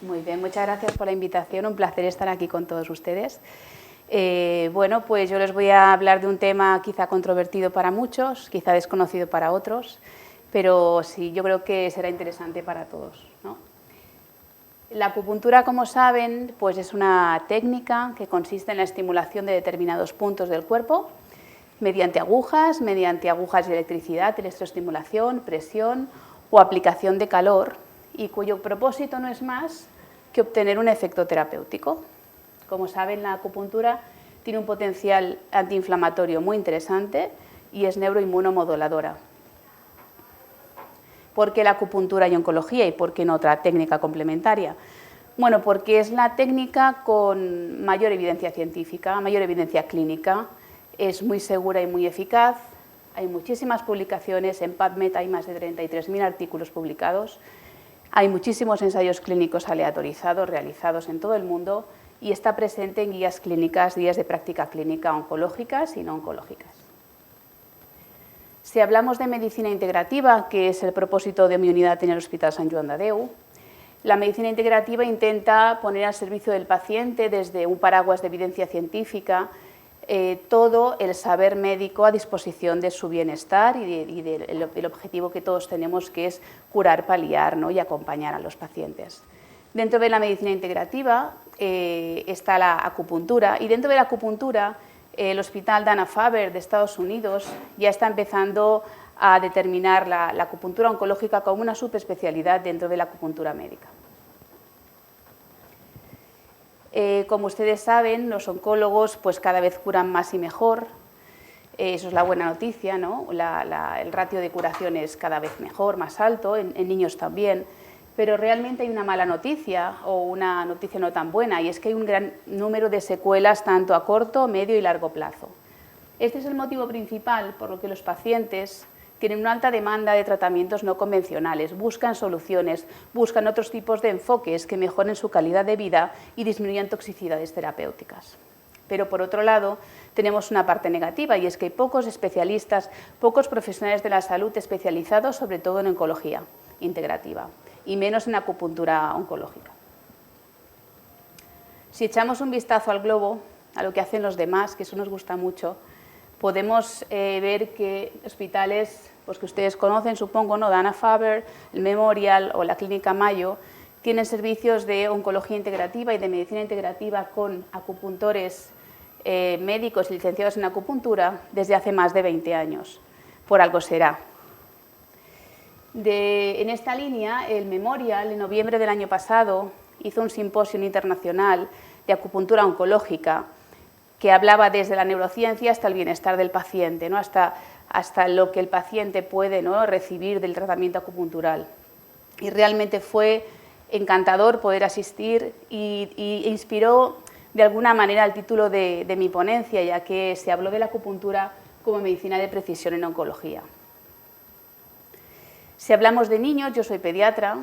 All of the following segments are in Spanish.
Muy bien, muchas gracias por la invitación, un placer estar aquí con todos ustedes. Bueno, pues yo les voy a hablar de un tema quizá controvertido para muchos, quizá desconocido para otros, pero sí, yo creo que será interesante para todos, ¿no? La acupuntura, como saben, pues es una técnica que consiste en la estimulación de determinados puntos del cuerpo mediante agujas de electricidad, electroestimulación, presión o aplicación de calor, y cuyo propósito no es más que obtener un efecto terapéutico. Como saben, la acupuntura tiene un potencial antiinflamatorio muy interesante y es neuroinmunomoduladora. ¿Por qué la acupuntura y oncología y por qué no otra técnica complementaria? Bueno, porque es la técnica con mayor evidencia científica, mayor evidencia clínica, es muy segura y muy eficaz. Hay muchísimas publicaciones, en PubMed hay más de 33.000 artículos publicados, hay muchísimos ensayos clínicos aleatorizados realizados en todo el mundo y está presente en guías clínicas, guías de práctica clínica oncológicas y no oncológicas. Si hablamos de medicina integrativa, que es el propósito de mi unidad en el Hospital Sant Joan de Déu, la medicina integrativa intenta poner al servicio del paciente, desde un paraguas de evidencia científica, todo el saber médico a disposición de su bienestar y del objetivo que todos tenemos, que es curar, paliar, ¿no? Y acompañar a los pacientes. Dentro de la medicina integrativa está la acupuntura, y dentro de la acupuntura el Hospital Dana-Farber de Estados Unidos ya está empezando a determinar la acupuntura oncológica como una subespecialidad dentro de la acupuntura médica. Como ustedes saben, los oncólogos pues cada vez curan más y mejor, eso es la buena noticia, ¿no? El ratio de curación es cada vez mejor, más alto, en niños también, pero realmente hay una mala noticia o una noticia no tan buena, y es que hay un gran número de secuelas tanto a corto, medio y largo plazo. Este es el motivo principal por el que los pacientes tienen una alta demanda de tratamientos no convencionales, buscan soluciones, buscan otros tipos de enfoques que mejoren su calidad de vida y disminuyan toxicidades terapéuticas. Pero por otro lado, tenemos una parte negativa, y es que hay pocos especialistas, pocos profesionales de la salud especializados, sobre todo en oncología integrativa, y menos en acupuntura oncológica. Si echamos un vistazo al globo, a lo que hacen los demás, que eso nos gusta mucho, podemos ver que hospitales pues, que ustedes conocen, supongo, ¿no? Dana-Farber, el Memorial o la Clínica Mayo, tienen servicios de oncología integrativa y de medicina integrativa con acupuntores médicos licenciados en acupuntura desde hace más de 20 años. Por algo será. En esta línea, el Memorial, en noviembre del año pasado, hizo un simposio internacional de acupuntura oncológica que hablaba desde la neurociencia hasta el bienestar del paciente, ¿no? hasta lo que el paciente puede, ¿no? recibir del tratamiento acupuntural. Y realmente fue encantador poder asistir y inspiró de alguna manera el título de mi ponencia, ya que se habló de la acupuntura como medicina de precisión en oncología. Si hablamos de niños, yo soy pediatra,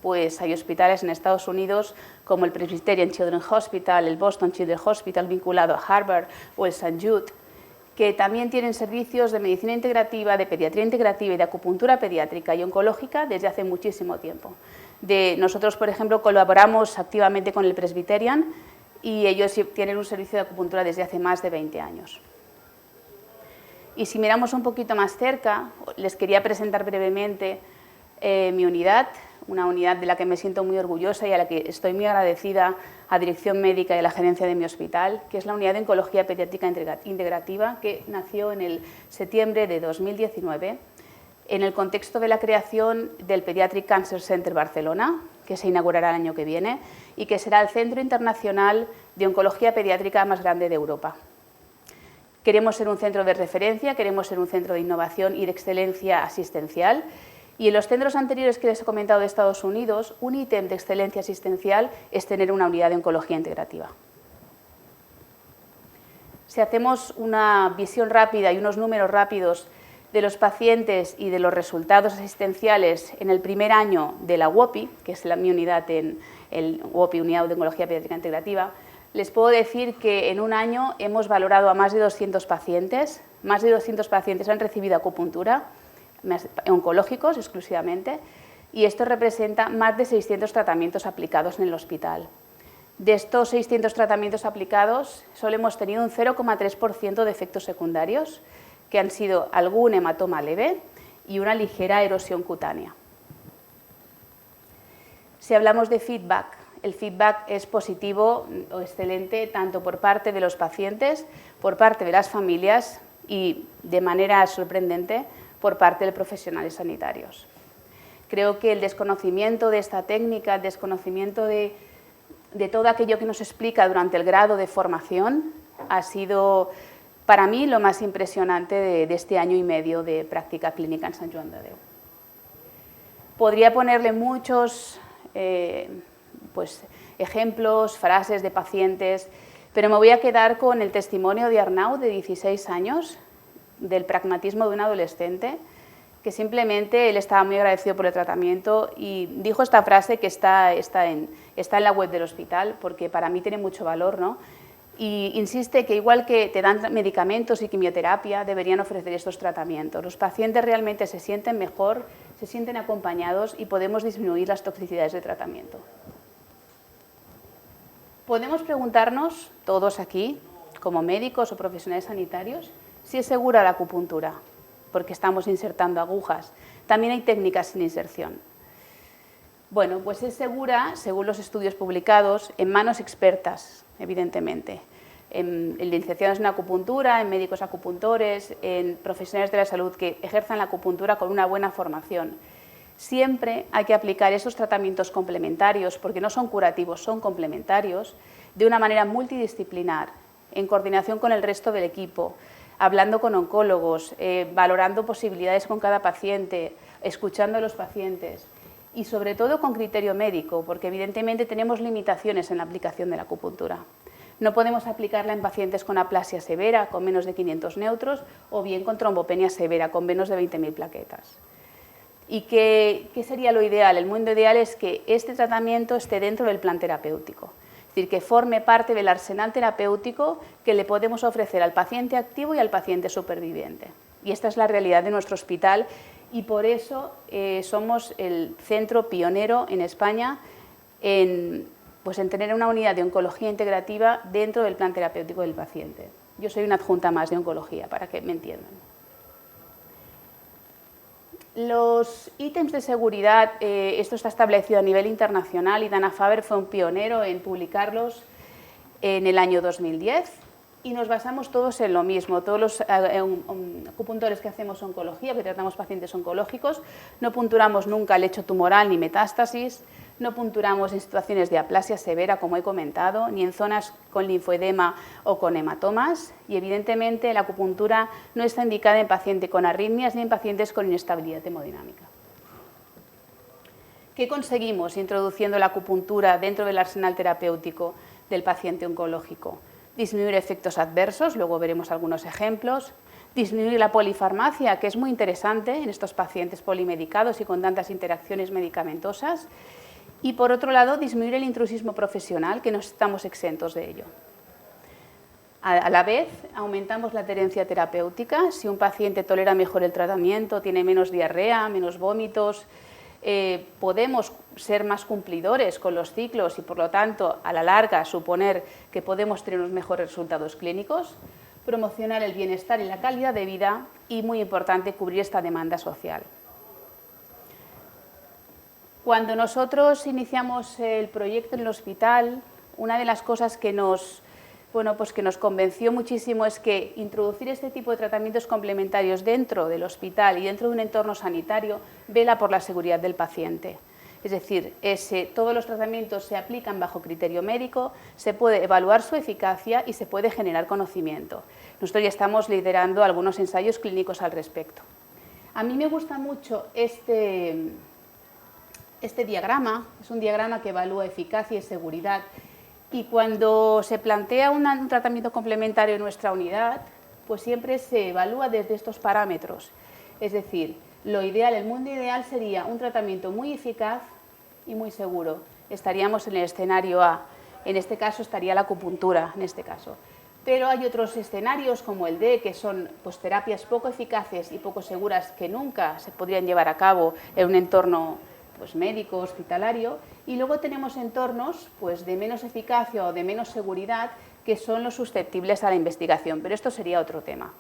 pues hay hospitales en Estados Unidos como el Presbyterian Children's Hospital, el Boston Children's Hospital vinculado a Harvard o el St. Jude, que también tienen servicios de medicina integrativa, de pediatría integrativa y de acupuntura pediátrica y oncológica desde hace muchísimo tiempo. Nosotros, por ejemplo, colaboramos activamente con el Presbyterian y ellos tienen un servicio de acupuntura desde hace más de 20 años. Y si miramos un poquito más cerca, les quería presentar brevemente mi unidad, una unidad de la que me siento muy orgullosa y a la que estoy muy agradecida a Dirección Médica y a la gerencia de mi hospital, que es la unidad de oncología pediátrica integrativa, que nació en el septiembre de 2019 en el contexto de la creación del Pediatric Cancer Center Barcelona, que se inaugurará el año que viene y que será el centro internacional de oncología pediátrica más grande de Europa. Queremos ser un centro de referencia, queremos ser un centro de innovación y de excelencia asistencial. Y en los centros anteriores que les he comentado de Estados Unidos, un ítem de excelencia asistencial es tener una unidad de oncología integrativa. Si hacemos una visión rápida y unos números rápidos de los pacientes y de los resultados asistenciales en el primer año de la UOPI, que es mi unidad en el UOPI, Unidad de Oncología Pediátrica Integrativa, les puedo decir que en un año hemos valorado a más de 200 pacientes. Más de 200 pacientes han recibido acupuntura, oncológicos exclusivamente, y esto representa más de 600 tratamientos aplicados en el hospital. De estos 600 tratamientos aplicados, solo hemos tenido un 0,3% de efectos secundarios, que han sido algún hematoma leve y una ligera erosión cutánea. Si hablamos de feedback, el feedback es positivo o excelente tanto por parte de los pacientes, por parte de las familias y, de manera sorprendente, por parte de profesionales sanitarios. Creo que el desconocimiento de esta técnica, el desconocimiento de todo aquello que nos explica durante el grado de formación ha sido para mí lo más impresionante de este año y medio de práctica clínica en Sant Joan de Déu. Podría ponerle muchos ejemplos, frases de pacientes, pero me voy a quedar con el testimonio de Arnau, de 16 años, del pragmatismo de un adolescente, que simplemente él estaba muy agradecido por el tratamiento y dijo esta frase que está en la web del hospital, porque para mí tiene mucho valor, ¿no? Y insiste que igual que te dan medicamentos y quimioterapia, deberían ofrecer estos tratamientos. Los pacientes realmente se sienten mejor, se sienten acompañados y podemos disminuir las toxicidades de tratamiento. Podemos preguntarnos, todos aquí, como médicos o profesionales sanitarios, si es segura la acupuntura, porque estamos insertando agujas. También hay técnicas sin inserción. Bueno, pues es segura, según los estudios publicados, en manos expertas, evidentemente, en licenciados en acupuntura, en médicos acupuntores, en profesionales de la salud que ejerzan la acupuntura con una buena formación. Siempre hay que aplicar esos tratamientos complementarios, porque no son curativos, son complementarios, de una manera multidisciplinar, en coordinación con el resto del equipo, hablando con oncólogos, valorando posibilidades con cada paciente, escuchando a los pacientes y sobre todo con criterio médico, porque evidentemente tenemos limitaciones en la aplicación de la acupuntura. No podemos aplicarla en pacientes con aplasia severa, con menos de 500 neutros, o bien con trombopenia severa, con menos de 20.000 plaquetas. ¿Y qué sería lo ideal? El mundo ideal es que este tratamiento esté dentro del plan terapéutico, es decir, que forme parte del arsenal terapéutico que le podemos ofrecer al paciente activo y al paciente superviviente. Y esta es la realidad de nuestro hospital y por eso somos el centro pionero en España en tener una unidad de oncología integrativa dentro del plan terapéutico del paciente. Yo soy una adjunta más de oncología, para que me entiendan. Los ítems de seguridad, esto está establecido a nivel internacional y Dana-Farber fue un pionero en publicarlos en el año 2010 y nos basamos todos en lo mismo. Todos los acupuntores que hacemos oncología, que tratamos pacientes oncológicos, no punturamos nunca lecho tumoral ni metástasis, no punturamos en situaciones de aplasia severa, como he comentado, ni en zonas con linfoedema o con hematomas y evidentemente la acupuntura no está indicada en pacientes con arritmias ni en pacientes con inestabilidad hemodinámica. ¿Qué conseguimos introduciendo la acupuntura dentro del arsenal terapéutico del paciente oncológico? Disminuir efectos adversos, luego veremos algunos ejemplos, disminuir la polifarmacia, que es muy interesante en estos pacientes polimedicados y con tantas interacciones medicamentosas, y por otro lado disminuir el intrusismo profesional, que no estamos exentos de ello. A la vez aumentamos la adherencia terapéutica, si un paciente tolera mejor el tratamiento, tiene menos diarrea, menos vómitos, podemos ser más cumplidores con los ciclos y por lo tanto a la larga suponer que podemos tener unos mejores resultados clínicos, promocionar el bienestar y la calidad de vida y muy importante cubrir esta demanda social. Cuando nosotros iniciamos el proyecto en el hospital, una de las cosas que nos convenció muchísimo es que introducir este tipo de tratamientos complementarios dentro del hospital y dentro de un entorno sanitario vela por la seguridad del paciente. Es decir, todos los tratamientos se aplican bajo criterio médico, se puede evaluar su eficacia y se puede generar conocimiento. Nosotros ya estamos liderando algunos ensayos clínicos al respecto. A mí me gusta mucho este diagrama, es un diagrama que evalúa eficacia y seguridad. Y cuando se plantea un tratamiento complementario en nuestra unidad, pues siempre se evalúa desde estos parámetros. Es decir, lo ideal, el mundo ideal sería un tratamiento muy eficaz y muy seguro. Estaríamos en el escenario A, en este caso estaría la acupuntura, en este caso. Pero hay otros escenarios como el D, que son terapias poco eficaces y poco seguras que nunca se podrían llevar a cabo en un entorno pues médico, hospitalario, y luego tenemos entornos pues de menos eficacia o de menos seguridad que son los susceptibles a la investigación, pero esto sería otro tema.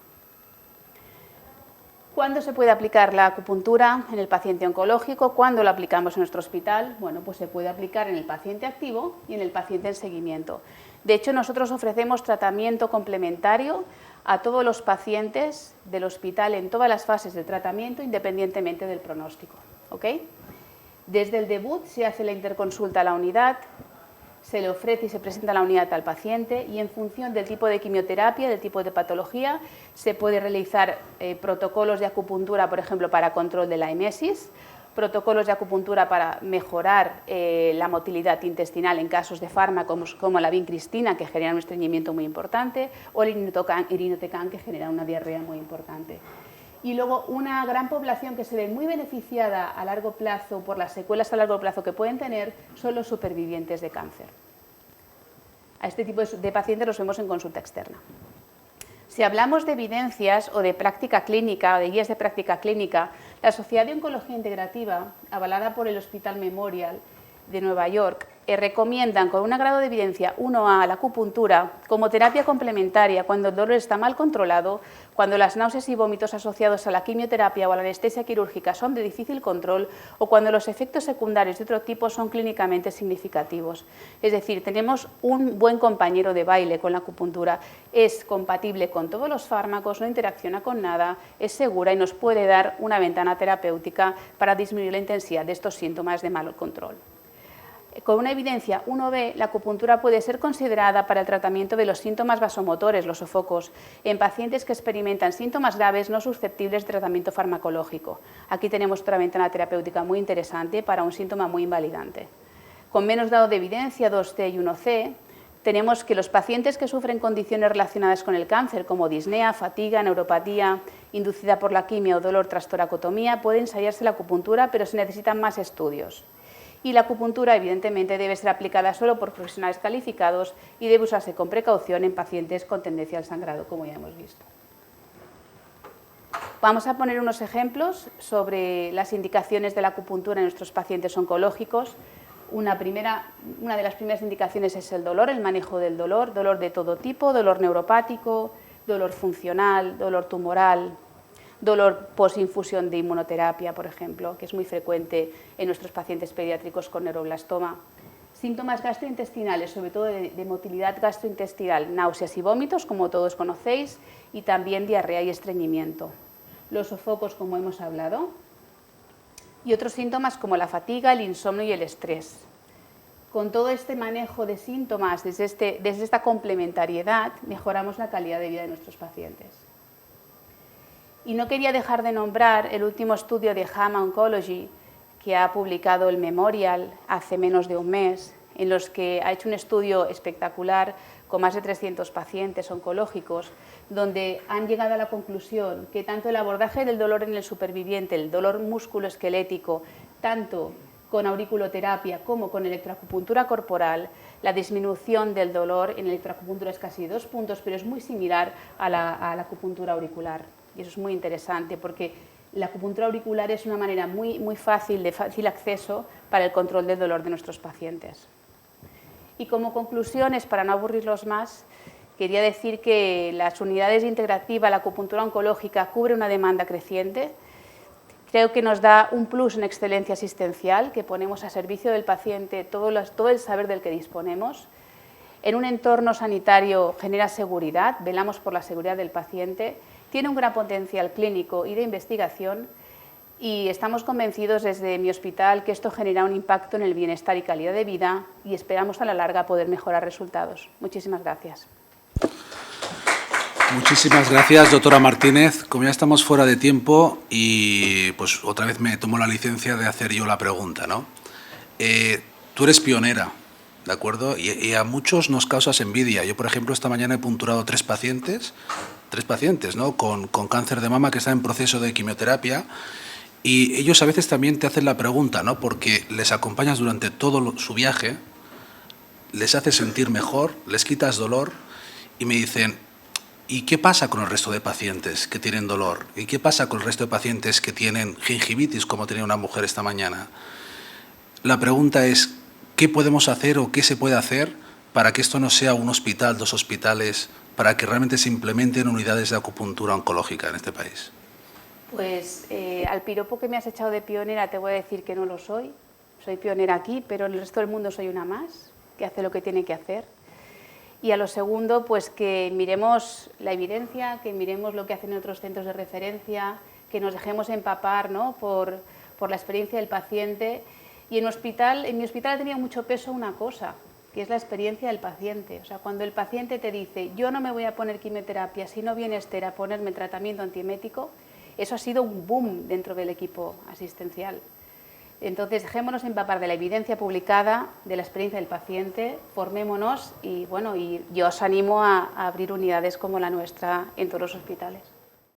¿Cuándo se puede aplicar la acupuntura en el paciente oncológico? ¿Cuándo lo aplicamos en nuestro hospital? Bueno, pues se puede aplicar en el paciente activo y en el paciente en seguimiento. De hecho, nosotros ofrecemos tratamiento complementario a todos los pacientes del hospital en todas las fases del tratamiento, independientemente del pronóstico. ¿Okay? Desde el debut se hace la interconsulta a la unidad, se le ofrece y se presenta la unidad al paciente y en función del tipo de quimioterapia, del tipo de patología, se puede realizar protocolos de acupuntura, por ejemplo, para control de la emesis, protocolos de acupuntura para mejorar la motilidad intestinal en casos de fármacos como la vincristina, que genera un estreñimiento muy importante, o el irinotecan, que genera una diarrea muy importante. Y luego una gran población que se ve muy beneficiada a largo plazo por las secuelas a largo plazo que pueden tener son los supervivientes de cáncer. A este tipo de pacientes los vemos en consulta externa. Si hablamos de evidencias o de práctica clínica o de guías de práctica clínica, la Sociedad de Oncología Integrativa, avalada por el Hospital Memorial de Nueva York, recomiendan con un grado de evidencia 1A la acupuntura como terapia complementaria cuando el dolor está mal controlado, cuando las náuseas y vómitos asociados a la quimioterapia o a la anestesia quirúrgica son de difícil control o cuando los efectos secundarios de otro tipo son clínicamente significativos. Es decir, tenemos un buen compañero de baile con la acupuntura, es compatible con todos los fármacos, no interacciona con nada, es segura y nos puede dar una ventana terapéutica para disminuir la intensidad de estos síntomas de mal control. Con una evidencia 1B, la acupuntura puede ser considerada para el tratamiento de los síntomas vasomotores, los sofocos, en pacientes que experimentan síntomas graves no susceptibles de tratamiento farmacológico. Aquí tenemos otra ventana terapéutica muy interesante para un síntoma muy invalidante. Con menos grado de evidencia, 2C y 1C, tenemos que los pacientes que sufren condiciones relacionadas con el cáncer, como disnea, fatiga, neuropatía, inducida por la quimio o dolor tras toracotomía, pueden ensayarse la acupuntura, pero se necesitan más estudios. Y la acupuntura, evidentemente, debe ser aplicada solo por profesionales calificados y debe usarse con precaución en pacientes con tendencia al sangrado, como ya hemos visto. Vamos a poner unos ejemplos sobre las indicaciones de la acupuntura en nuestros pacientes oncológicos. Una de las primeras indicaciones es el dolor, el manejo del dolor, dolor de todo tipo, dolor neuropático, dolor funcional, dolor tumoral, dolor posinfusión de inmunoterapia, por ejemplo, que es muy frecuente en nuestros pacientes pediátricos con neuroblastoma. Síntomas gastrointestinales, sobre todo de motilidad gastrointestinal, náuseas y vómitos, como todos conocéis, y también diarrea y estreñimiento. Los sofocos, como hemos hablado, y otros síntomas como la fatiga, el insomnio y el estrés. Con todo este manejo de síntomas, desde esta complementariedad, mejoramos la calidad de vida de nuestros pacientes. Y no quería dejar de nombrar el último estudio de JAMA Oncology que ha publicado el Memorial hace menos de un mes, en los que ha hecho un estudio espectacular con más de 300 pacientes oncológicos, donde han llegado a la conclusión que tanto el abordaje del dolor en el superviviente, el dolor musculoesquelético, tanto con auriculoterapia como con electroacupuntura corporal, la disminución del dolor en electroacupuntura es casi 2 puntos, pero es muy similar a la acupuntura auricular. Y eso es muy interesante porque la acupuntura auricular es una manera muy fácil, de fácil acceso para el control del dolor de nuestros pacientes. Y como conclusiones, para no aburrirlos más, quería decir que las unidades integrativas, la acupuntura oncológica, cubre una demanda creciente. Creo que nos da un plus en excelencia asistencial, que ponemos a servicio del paciente todo el saber del que disponemos. En un entorno sanitario genera seguridad, velamos por la seguridad del paciente, tiene un gran potencial clínico y de investigación y estamos convencidos desde mi hospital que esto genera un impacto en el bienestar y calidad de vida y esperamos a la larga poder mejorar resultados. Muchísimas gracias. Muchísimas gracias, doctora Martínez. Como ya estamos fuera de tiempo y pues otra vez me tomo la licencia de hacer yo la pregunta, ¿no? Tú eres pionera, ¿de acuerdo? Y a muchos nos causas envidia. Yo, por ejemplo, esta mañana he punturado tres pacientes, ¿no? Con cáncer de mama que están en proceso de quimioterapia y ellos a veces también te hacen la pregunta, ¿no? Porque les acompañas durante todo su viaje, les haces sentir mejor, les quitas dolor y me dicen, ¿y qué pasa con el resto de pacientes que tienen dolor? ¿Y qué pasa con el resto de pacientes que tienen gingivitis, como tenía una mujer esta mañana? la pregunta es, ¿qué podemos hacer o qué se puede hacer para que esto no sea un hospital, 2 hospitales, para que realmente se implementen unidades de acupuntura oncológica en este país? Pues al piropo que me has echado de pionera te voy a decir que no lo soy. Soy pionera aquí, pero en el resto del mundo soy una más, que hace lo que tiene que hacer. Y a lo segundo, pues que miremos la evidencia, que miremos lo que hacen otros centros de referencia, que nos dejemos empapar, ¿no?, por la experiencia del paciente. Y en mi hospital ha tenido mucho peso una cosa, que es la experiencia del paciente. O sea, cuando el paciente te dice, yo no me voy a poner quimioterapia si no viene Esther a ponerme tratamiento antiemético, eso ha sido un boom dentro del equipo asistencial. Entonces, dejémonos empapar de la evidencia publicada, de la experiencia del paciente, formémonos y, bueno, y yo os animo a abrir unidades como la nuestra en todos los hospitales.